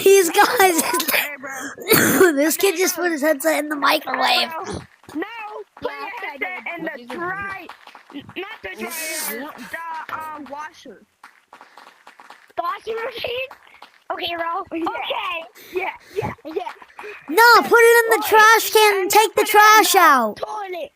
These guys. Hey, bro. This kid just put his headset in the microwave. No, put your headset in the dry, not the dryer, the washer. The washing machine? Okay, bro. Yeah. No, put it in the trash can and take the trash out. Toilet.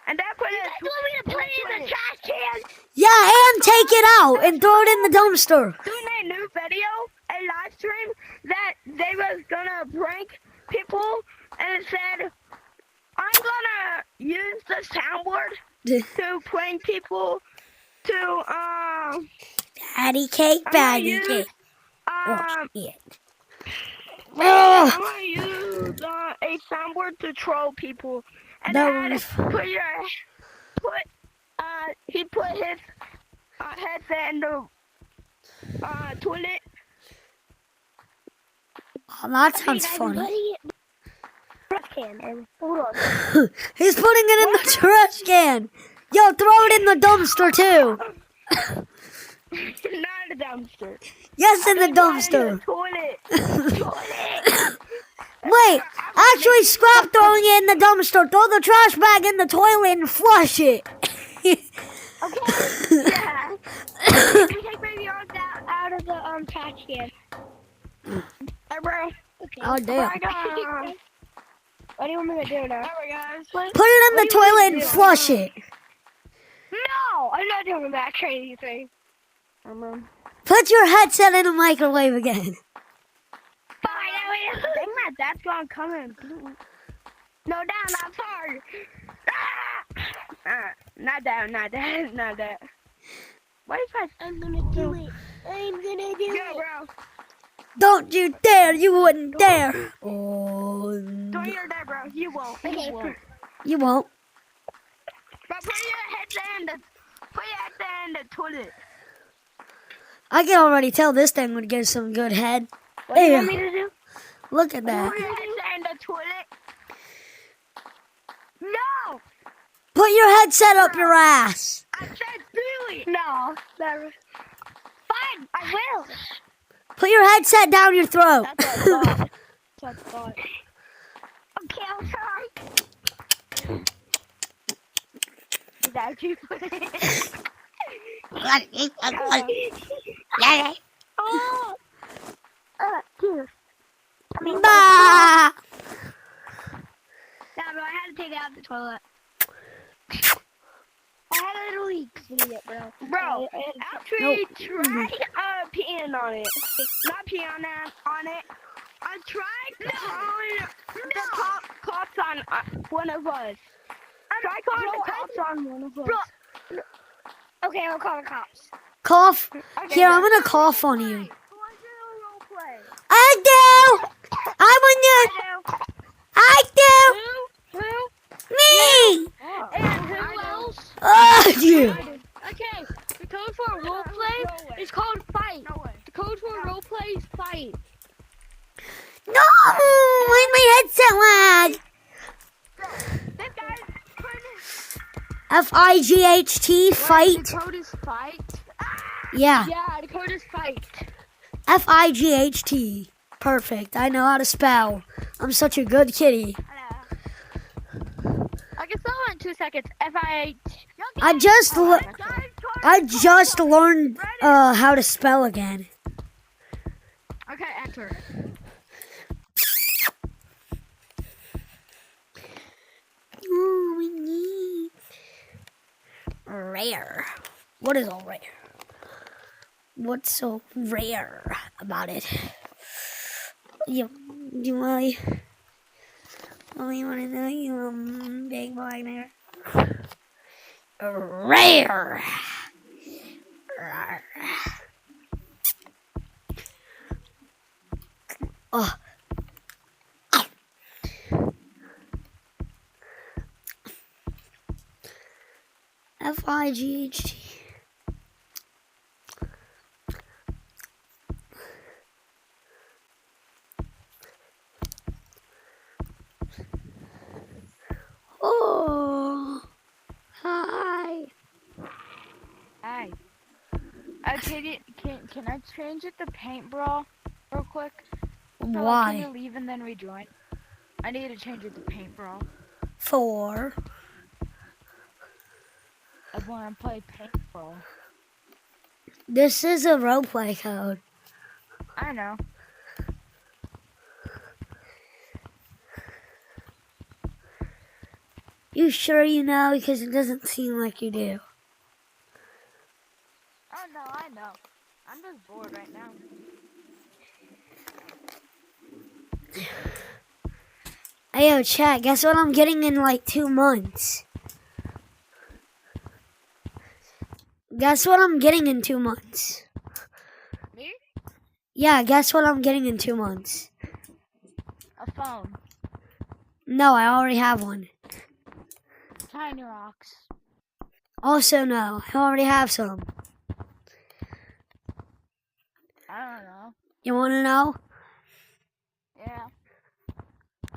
And then put You it. guys want me to put it in the trash can? Yeah, and take it out and throw it in the dumpster. Doing a new video, a live stream that they was gonna prank people, and it said, I'm gonna use the soundboard to prank people to Patty cake, patty cake. I'm Shit. gonna use a soundboard to troll people, and then he put his headset in the toilet. Oh, that sounds funny. Trash can. Hold on. He's putting it in the trash can. Yo, throw it in the dumpster too. Not a dumpster. Yes, in the In dumpster. the toilet. Wait, actually scrap throwing it in the dumpster. Throw the trash bag in the toilet and flush it. Okay. Yeah. You take baby arms out of the trash can. Hey, bro. Okay. Oh, damn. What do you want me to do now? Alright, guys. Put it in the toilet and flush it. No, I'm not doing that crazy thing. Put your headset in the microwave again. Fine, Dang, my dad's gonna come in. No, down, I'm sorry. Not that. What if I'm gonna do it. I'm gonna do Yo, it. bro. Don't you dare, you wouldn't dare. Oh, Don't hear that, bro. You won't. Okay. You won't. you won't. But put your headset in the toilet. I can already tell this thing would get some good head. What do you Hey, want me to do? look at that. Put your headset in the toilet. No! Put your headset up your ass. I said do it. No, never. Fine, I will. Put your headset down your throat. That's what I thought. That's what I thought. Okay, I'll try. Is that you put it? Oh! Here. Bah! Yeah, bro, I had to take it out of the toilet. I had a little leak in it, bro. Bro, I actually try peeing on it. Not peeing on it. I tried calling the cops on one of us. Try calling the cops on one of us. Bro. Okay, I'll call the cops. Cough. Okay, Here, I'm gonna cough on you. Who wants to do a role play? I do. I want you. I do. Who? Me. And who else? You. Okay, the code for a role play is called fight. No way. The code for a role play is fight. No. Where's my headset lag? This guy's F-I-G-H-T. Fight. The code is fight. Yeah. Yeah, the code is fight. F-I-G-H-T. Perfect. I know how to spell. I'm such a good kitty. I can spell it in 2 seconds. F-I-H. I just learned how to spell again. Okay, enter. Ooh, we need rare. What is all rare? What's so rare about it? You really want to know you big boy there? Rare. Oh. F-I-G-H-T. Oh. Hi. Hi. Can I change it to paint brawl? real quick? So, Can Why? you leave and then rejoin? I need to change it to paint brawl. 4. I want to play paint brawl. This is a roleplay code. I know. You sure you know? Because it doesn't seem like you do. Oh no, I know. I'm just bored right now. Hey, yo, chat, guess what I'm getting in like 2 months? Guess what I'm getting in 2 months? Me? Yeah, guess what I'm getting in 2 months? A phone. No, I already have one. Tiny rocks. Also, no, I already have some. I don't know. You want to know? Yeah.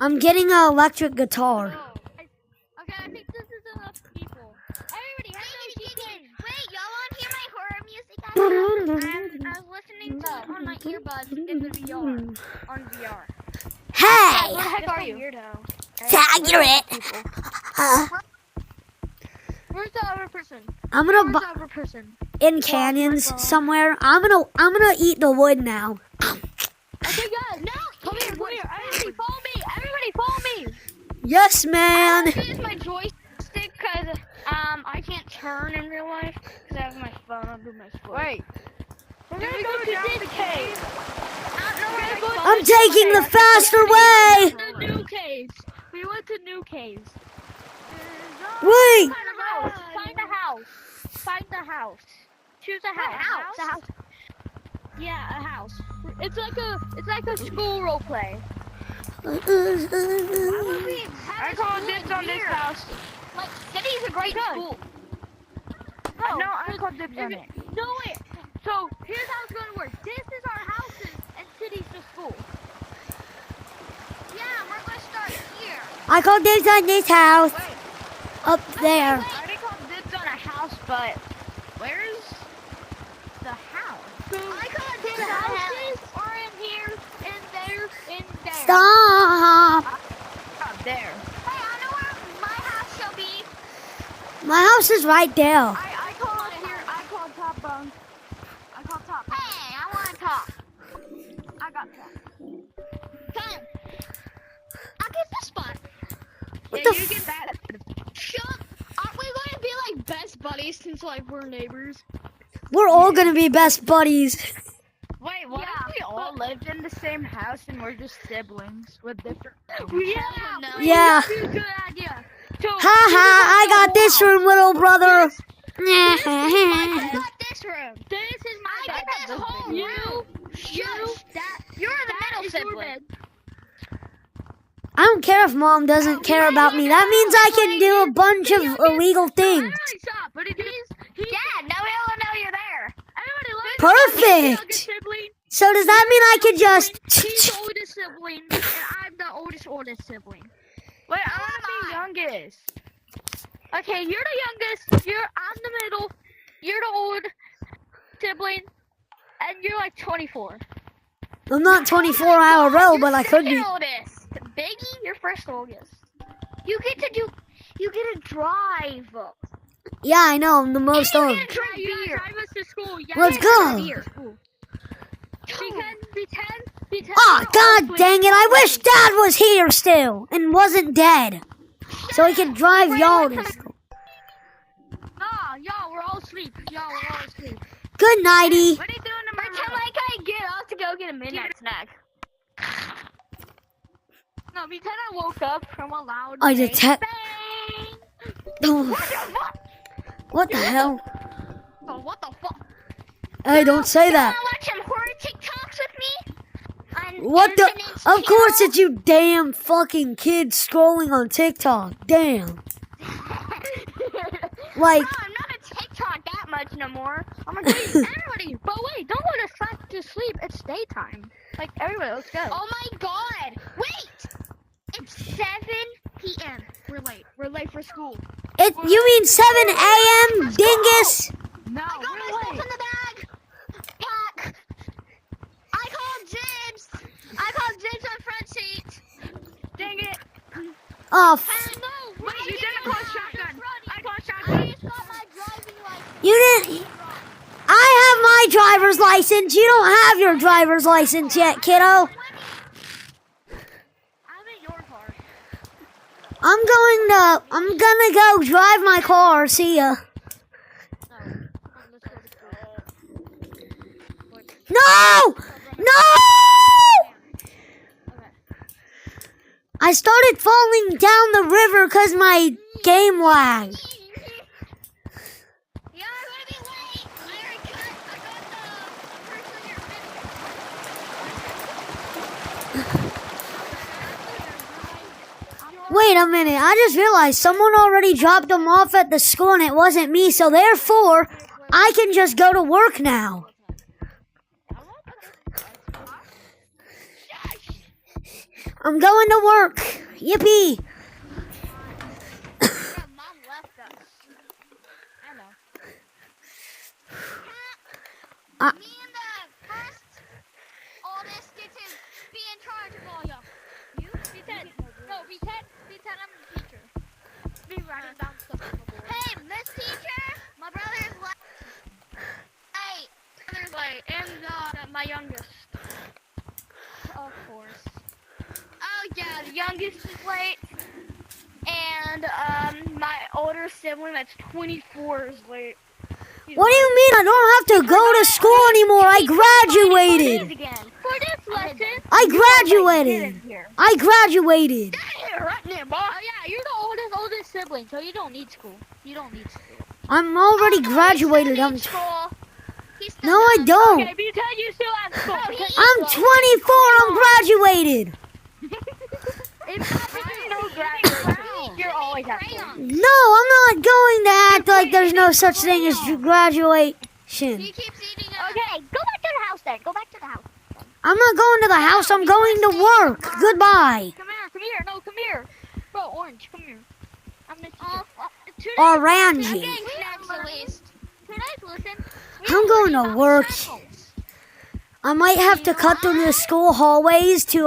I'm getting an electric guitar. Okay, I think this is enough people. Everybody, Wait, y'all want to hear my horror music? I was listening to it on my earbuds in the VR. On VR. Hey! Where the heck are you? Weirdo. Accurate! Where's the other person? I'm gonna Where's the other person? in canyons somewhere. I'm gonna eat the wood now. Okay, guys. No, come here. Everybody follow me. Everybody follow me. Yes, I man. have to use my joystick because I can't turn in real life because I have my phone under my foot. Wait. We're gonna go to this cave. I'm taking the faster way. The new caves. We went to new caves. Wait. Find a house. Find a house. Choose a house. A house. Yeah, a house. It's like a school role play. I call dibs on this house. Like, city's a great school. No, I call dibs on it. No, wait. So, here's how it's gonna work. This is our houses, and city's the school. Yeah, we're gonna start here. I called dibs on this house. Up there. I already called dibs on a house, but where's the house? I call dibs on houses, or in here, in there, in there. Stop. Up there. Hey, I know where my house shall be. My house is right there. I call it here. I call top bunk. I call top. Hey, I want to talk. I got top. Come. I'll get this spot. What Yeah, the you f- get that. Shut. Aren't we going to be like best buddies since like we're neighbors? We're all gonna be best buddies. Wait, what if we all lived in the same house and we're just siblings with different Yeah. no. Yeah. That's a good idea. So, Ha ha! I got this room, little brother. I got this room. This is my I bed. got this whole room. Shush. You're the middle is your sibling. bed. I don't care if mom doesn't care about me. That means I can do a bunch of illegal things. Everybody stop, but it is. Dad, nobody will know you're there. Everybody look. Perfect. Sibling. So does that mean I could just? He's the oldest sibling, and I'm the oldest sibling. Wait, I want to be youngest. Okay, you're the youngest. I'm the middle. You're the old sibling, and you're like 24. I'm not 24 IRL, but I could be. You're oldest. Biggie, you're first oldest. You get to drive. Yeah, I know. I'm the most You old. get to drive beer. Drive us to school. Yeah, Let's yeah, go. Beer. Be 10. Oh, god dang it. I wish Dad was here still and wasn't dead. So he could drive y'all to school. Nah, y'all, we're all asleep. Good nighty. What are you doing tomorrow? Pretend like I get up to go get a midnight snack. No, pretend I woke up from a loud I bang. detect. Bang! What the hell? Oh, what the fuck? Hey, don't say that. Wanna watch some horror TikToks with me? On What the? Infinite's Of course channel? it's you damn fucking kids scrolling on TikTok. Damn. Like, No, I'm not a TikTok that much no more. I'm a Everybody, but wait, don't go to sleep. It's daytime. Like, everybody, let's go. Oh my god! Wait! It's 7 p.m. We're late. We're late for school. you mean 7 a.m. dingus? No, I got my stuff in the bag. Pack. I called Jid. Oh, No, Wait, you didn't call shotgun. I called I shotgun. just got my driving license. you didn't. I have my driver's license. You don't have your driver's license yet, kiddo. I'm in your car. I'm gonna go drive my car. See ya. No, let's go to school. No! No! Okay. I started falling down the river because my game lagged. Yeah, I'm gonna be late. I got the first on your Wait a minute. I just realized someone already dropped them off at the school and it wasn't me. So therefore, I can just go to work now. I'm going to work. Yippee. Yeah, Mom left us. I know. Me and the first oldest get to be in charge of all y'all. You? B10. No, B10. B10, I'm the teacher. Be writing down stuff on the board. Hey, Miss Teacher, my brother's late. Hey, brother's late, and my youngest. Of course. Oh yeah, the youngest is late. And my older sibling that's 24 is late. What do you mean I don't have to go to school anymore? I graduated. For this lesson, I graduated. I graduated. Right there, boy. oh yeah, you're the oldest sibling, so you don't need school. You don't need school. I'm already graduated. I'm school. No, I don't. Okay, B10, you still have school. I'm 24. I'm graduated. You're always at school. No, I'm not going to act like there's no such thing as graduation. He keeps eating up. Okay, go back to the house then. Go back to the house. I'm not going to the house. I'm going to work. Goodbye. Come here. No, come here. Bro, Orange, come here. I'm the teacher. Orangey. Today's lesson. I'm going to work. I might have to cut through the school hallways to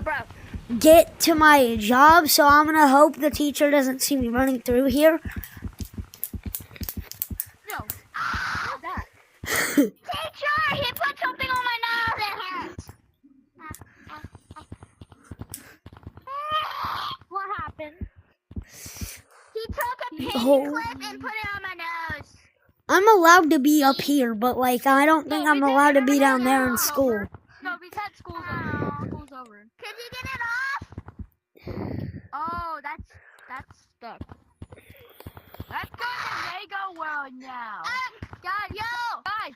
Bro. get to my job, so I'm gonna hope the teacher doesn't see me running through here. No. That. Teacher, he put something on my nose. It hurts. What happened? He took a paint clip and put it on my nose. I'm allowed to be up here, but like I don't think I'm allowed to be down there in school. No, we said school's over. School's over. Could you get it off? Oh, that's stuck. Let's go to Lego World now. Guys, I'm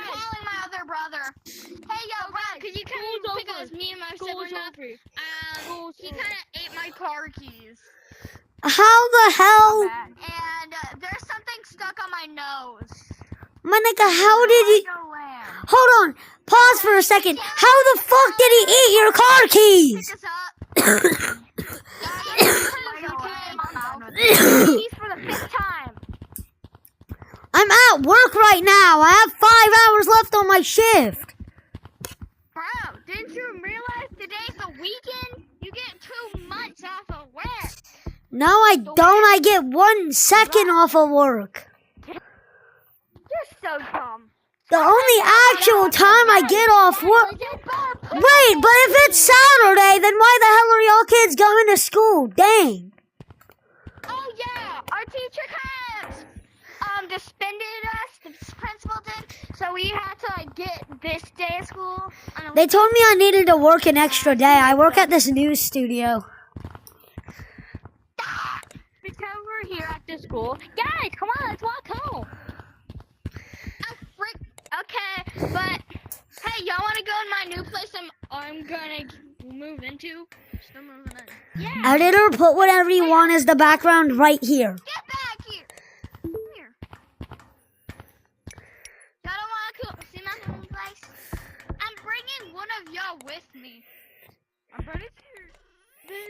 calling my other brother. Hey, yo, Rob, could you come and pick us? Me and my sibling up. He kind of ate my car keys. How the hell? And there's something stuck on my nose. My nigga, how did he... Hold on. Pause for a second. How the fuck did he eat your car keys? Pick us up. Keys for the 5th time. I'm at work right now. I have 5 hours left on my shift. Bro, didn't you realize today's the weekend? You get 2 months off of work. No, I don't. I get 1 second off of work. You're so dumb. The only actual time I get off work... Wait, but if it's Saturday, then why the hell are y'all kids going to school? Dang. Oh yeah, our teacher kind of suspended us. The principal did, so we had to like get this day of school. They told me I needed to work an extra day. I work at this news studio. Because we're here at the school. Guys, come on, let's walk home. Okay, but hey, y'all want to go in my new place I'm gonna move into? Still moving in. Yeah. Editor, put whatever you want as the background right here. Get back here. Come here. Y'all don't want to see my new place? I'm bringing one of y'all with me. I'm bringing two.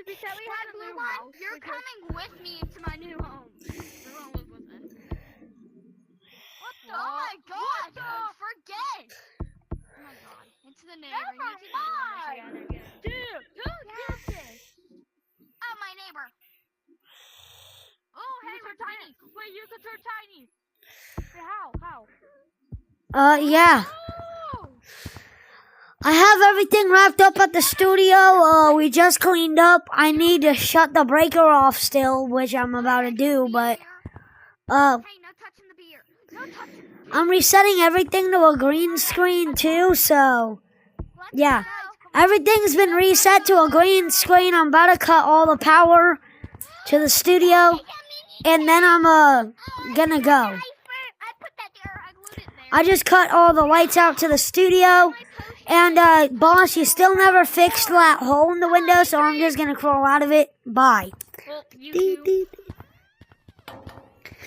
Because we have a new house. You're coming with me into my new home. We're gonna live with it. What the? Oh my god! Forget! Oh my god. Into the neighbor. Never mind! Dude, who did this? Oh, my neighbor. turn tiny. Wait, you can turn tiny. Wait, how? Yeah. Oh! I have everything wrapped up at the studio. We just cleaned up. I need to shut the breaker off still, which I'm about to do, but, Hey, no touching the beer. No touching. I'm resetting everything to a green screen too, so, yeah. Everything's been reset to a green screen. I'm about to cut all the power to the studio, and then I'm, gonna go. I put that there. I glued it there. I just cut all the lights out to the studio, and, boss, you still never fixed that hole in the window, so I'm just gonna crawl out of it. Bye. Well, you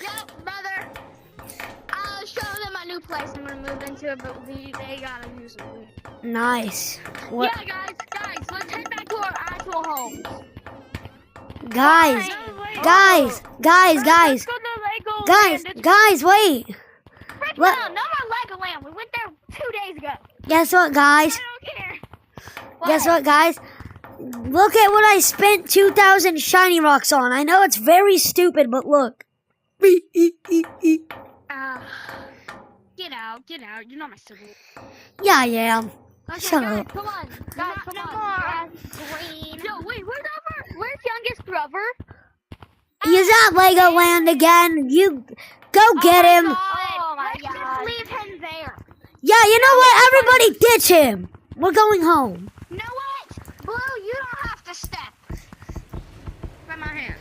Yep, brother. I'll show them my new place I'm gonna move into it, but they gotta use it. Nice. What? Yeah, guys, let's head back to our actual home. Guys, Let's go to Legoland. guys, wait. Frick What? no more Legoland. We went there 2 days ago. Guess what, guys? I don't care. Guess what, guys? Look at what I spent 2,000 shiny rocks on. I know it's very stupid, but look. Get out. You're not my sibling. Yeah, I am. Okay, Shut guys, up. come on. Guys, come No on. more. Green. Yo, wait, where's youngest brother? He's at Legoland again. You go get him. Oh my Let's just god. leave him there. Yeah, you know what? Everybody ditch him. We're going home. You know what? Blue, you don't have to step. By my hand.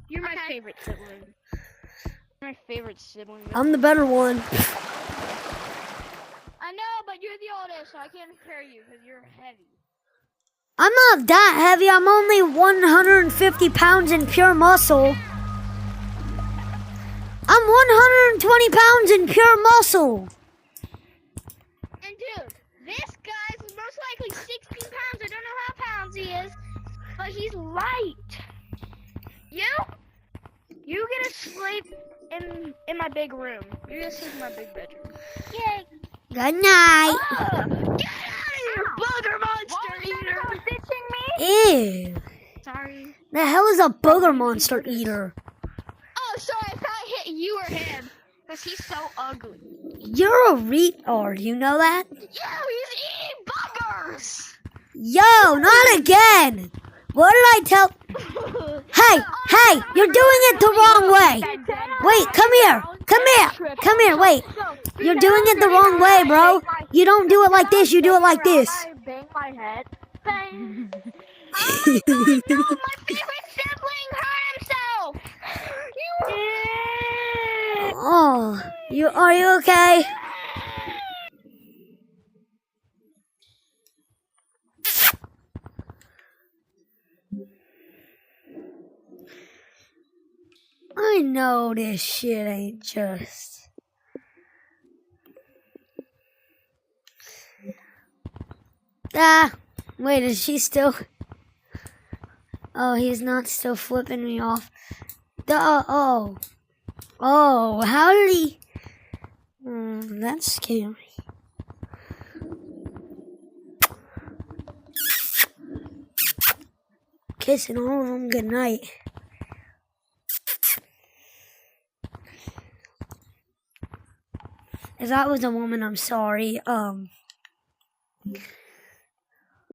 You're my Okay. favorite sibling. My favorite sibling. I'm the better one. I know, but you're the oldest, so I can't carry you because you're heavy. I'm not that heavy. I'm only 150 pounds in pure muscle. I'm 120 pounds in pure muscle. And dude, this guy's most likely 16 pounds. I don't know how pounds he is, but he's light. You get to sleep in my big room. You get to sleep in my big bedroom. Yay. Good night. Get out of here, booger monster eater! Ew. Sorry. The hell is a booger monster eater? Oh, sorry, I thought I hit you or him. Because he's so ugly. You're a retard, you know that? Yo, he's eating buggers! Yo, not again! What did I tell? Hey, you're doing it the wrong way. Wait, come here, wait. You're doing it the wrong way, bro. You don't do it like this, you do it like this. I bang my head. Bang. My favorite sibling hurt himself! Oh, are you okay? I know this shit ain't just. Wait, is she still? Oh, he's not still flipping me off. Oh, how did he? That's scary. Kissing all of them goodnight. If that was a woman, I'm sorry.